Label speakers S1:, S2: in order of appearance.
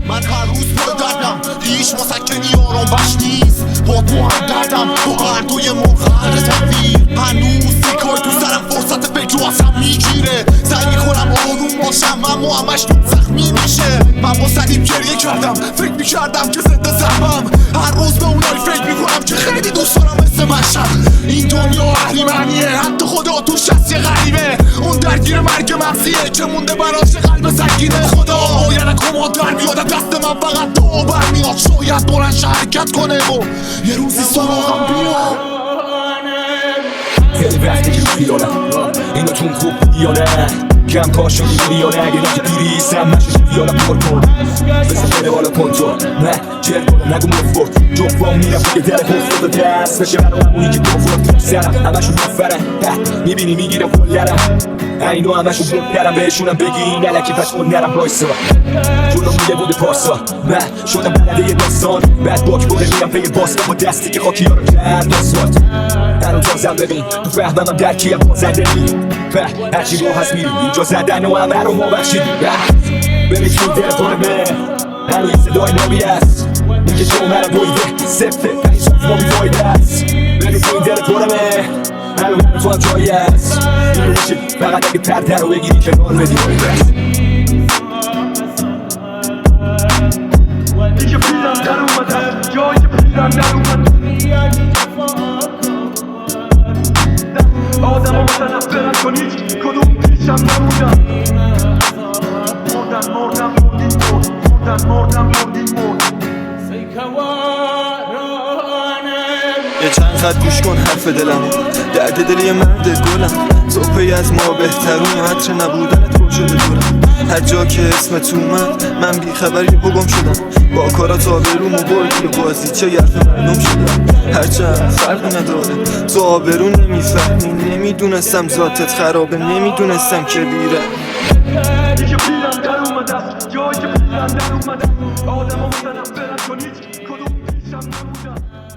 S1: من هر روز پر دردم هیچ مسکنی آرامش نیست با تو هم دردم تو هر دوی مرخر تنویر هنوز سیکای تو سرم فرصت فکر رو اصلا میگیره سعی میکنم آروم باشم اما همش زخمی میشه من با صلیب گریه کردم فکر میکردم که زنده زربم هر روز به اونایی فکر میکنم که خیلی دوست دارم مثل مشهد این دنیا اهریمنیه حتی خدا توش هست یه غریبه اون درگیر مرگ مغزیه که مونده براش قلب سنگینه خدا باید کماد در بیاد دست من فقط تو برمیاد شاید بلنش حرکت کنه و یه روزی سراغم بیاد
S2: خیلی وقتی که خیالم اینا تون خوب بودی یا نه کم پاشو میبینی یا نه اگه که دیری سمش خیالم پر کن بسه خیلی حالا کن تو نه چهر کنم نگو مفت جفام میرم توی دل خود دست بشه برام اونی که گفت سرم همشون مفرم میبینی میگیرم کلرم اینو همشون بودرم بهشونم بگی نلکی پس خود نرم بایسا جلو میگه بوده پارسا من شدم بلده یه داستان بعد باک بوده میرم پی باستا با دستی که خاکی ها رو کرد آسفالت هنو تازم ببین تو فهمم درکیم بازنده نی هرچی رو هست میری اینجا زدن و همه رو ما بخشیدی ببین که دل پرمه هنو این صدای نامی هست میگه تو مرم بایده سفته این صف ما بیفایده هست ببین که این دل پرمه هنو هنو تو هم جایی هست این رو میشه فقط اگه پرده رو بگیری کنار بدی بایده هست
S3: دیگه پیرم در اومدن جایی که پیرم در اومدن آدم ها متنفرن کنید کدوم پیشم نموندن مردم مردیم
S4: یه چند خط گوش کن حرف دلم درد دل یه مرد گلم صبحی از ما بهترون عطر نبودنت پر شده دورم هر جا که اسمت اومد من بیخبری بگم شدم با کارات آبرومو بردی و بازی چه یرف مردم شدم هرچند فرقی نداره تو آبرو نمیفهمی نمیدونستم ذاتت خرابه نمیدونستم که بیره
S3: دیگه پیرم در اومده است جایی که پیرم در اومده آدم ها متنفرن کنید کدوم پیشم نموندن